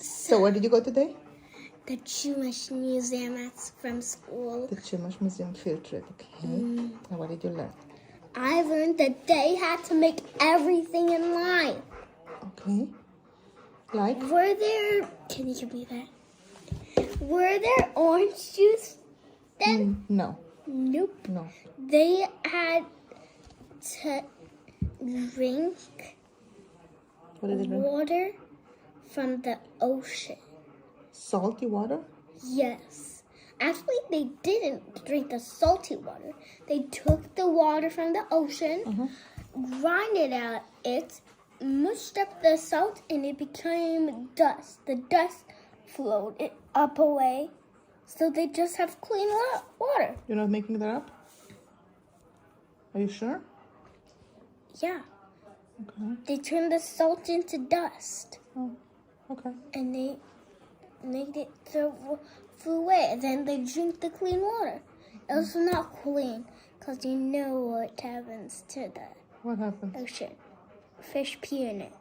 So where did you go today? The Chumash Museum from school. The Chumash Museum field trip. Okay. And what did you learn? I learned that they had to make everything in line. Okay. Like? Can you give me that? Were there orange juice then? No. Nope. No. They had to drink What did they drink? water from the ocean. Salty water? Yes. Actually, they didn't drink the salty water. They took the water from the ocean, grinded out it, mushed up the salt, and it became dust. The dust flowed it up away, so they just have clean water. You're not making that up? Are you sure? Yeah. Okay. They turned the salt into dust, Oh, okay. and they made it flew away. And then they drink the clean water. It was not clean, because you know what happens to the What happened? ocean. Fish pee in it.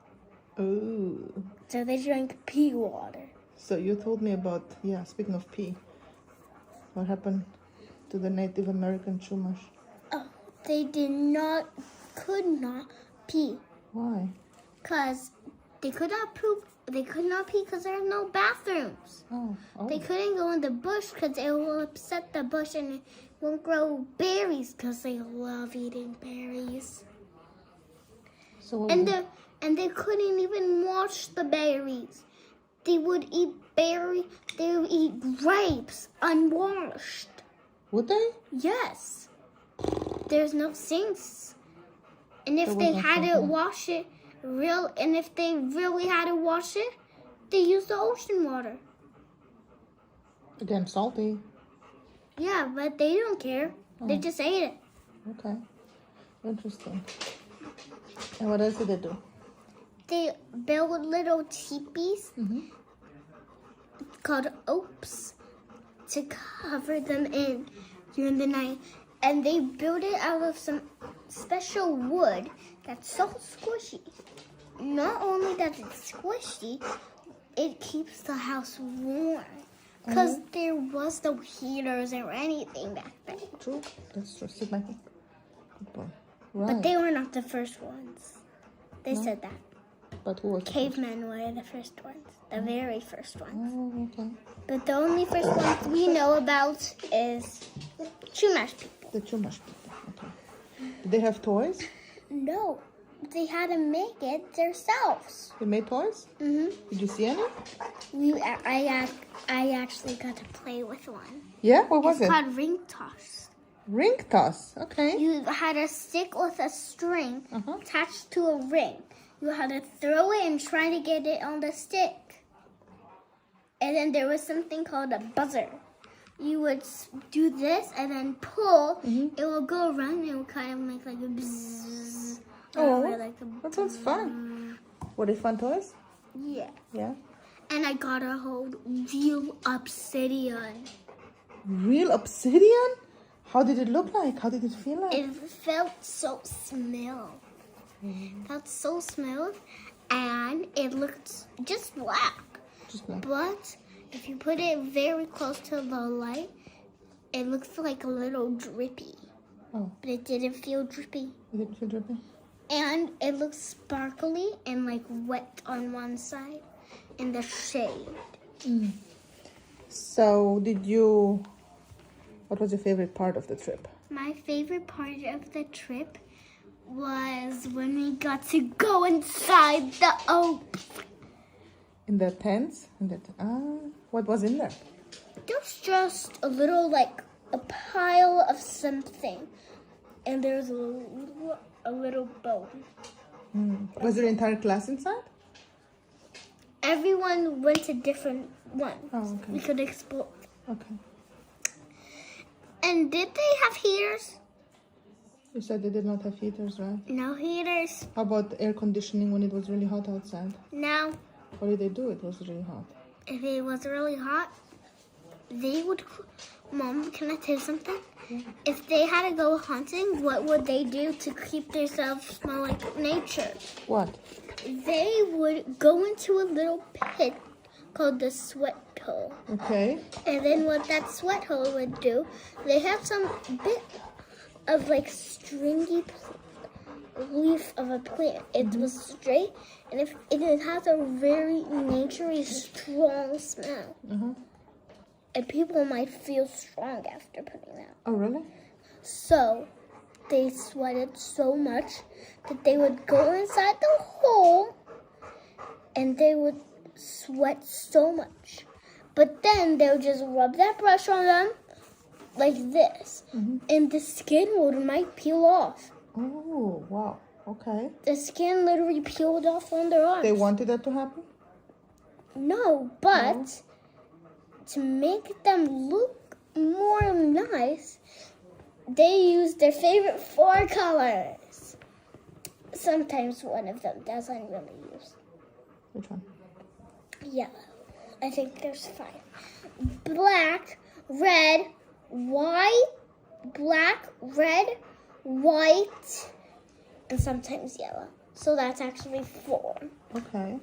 Ooh. So they drank pea water. So you told me about, speaking of pee, what happened to the Native American Chumash? Oh, they could not pee. Why? Because they could not poop. They could not pee because there are no bathrooms. Oh. They couldn't go in the bush because it will upset the bush and it won't grow berries because they love eating berries. So what And they couldn't even wash the berries. They would eat They would eat grapes unwashed. Would they? Yes. There's no sinks. And if There they wasn't had to something. wash it if they really had to wash it, they use the ocean water. Again, salty. Yeah, but they don't care. They just ate it. Okay. Interesting. And what else did they do? They build little teepees called oaks to cover them in during the night. And they build it out of some special wood that's so squishy. Not only that it's squishy, it keeps the house warm. Because there was no heaters or anything back then. True. That's true. Sit, Michael. Good boy. Right. But they were not the first ones. They said that. But who was Cavemen were the first ones. The very first ones. Oh, okay. But the only first ones we know about is Chumash people. The Chumash people. Okay. Did they have toys? No, they had to make it themselves. They made toys? Did Did you see any? I actually got to play with one. Yeah? What was It's it? called ring toss. Ring toss. Okay. You had a stick with a string Uh-huh. attached to a ring. You had to throw it and try to get it on the stick. And then there was something called a buzzer. You would do this and then pull. It will go around and it will kind of make like a bzzz. Oh, like a that sounds fun. Were they fun toys? yeah. Yeah. And I got to hold real obsidian. Real obsidian? How did it look like? How did it feel like? It felt so smooth. Felt so smooth, and it looked just black. Just like But if you put it very close to the light, it looks like a little drippy. Oh, But it didn't feel drippy. it didn't feel drippy? And it looks sparkly and like wet on one side in the shade. So, what was your favorite part of the trip? My favorite part of the trip was when we got to go inside the oak. In the tents? What was in there? There's just a little, like, a pile of something. And there's a little bone. Was your entire class inside? Everyone went to different ones. Oh, okay. We could explore. Okay. And did they have heaters? You said they did not have heaters, right? No heaters. How about air conditioning when it was really hot outside? No. What did they do? It was really hot. If it was really hot, they would... Mom, can I tell you something? Yeah. If they had to go hunting, what would they do to keep themselves smell like nature? What? They would go into a little pit called the sweat hole. Okay. And then what that sweat hole would do, they have some bit of like stringy leaf of a plant. It was straight, and it has a very naturally strong smell. And people might feel strong after putting that. Oh, really? So they sweated so much that they would go inside the hole and they would sweat so much. But then they would just rub that brush on them like this, and the skin might peel off. Oh, wow. Okay. The skin literally peeled off on their arms. They wanted that to happen? No, but to make them look more nice, they use their favorite 4 colors. Sometimes one of them doesn't really use. Which one? Yellow. I think there's 5. Black, red, white, black, red, white, and sometimes yellow. So that's actually 4. Okay.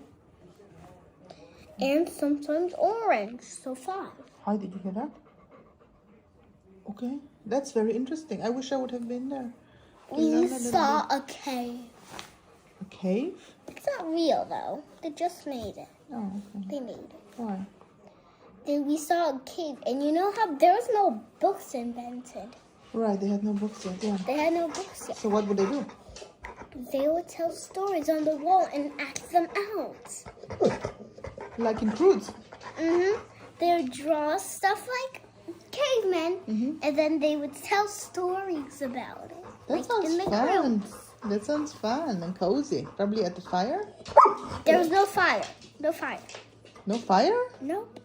And sometimes orange, so 5. How did you hear that? Okay. That's very interesting. I wish I would have been there. We saw a cave. A cave? It's not real though. They just made it. Oh, okay. They made it. Why? Then we saw a cave, and you know how there was no books invented. Right, they had no books yet, yeah. They had no books yet. So what would they do? They would tell stories on the wall and act them out. Like in Crudes? They would draw stuff like cavemen, and then they would tell stories about it. That like sounds in the fun. groups. That sounds fun and cozy. Probably at the fire? There was no fire. No fire. No fire? Nope.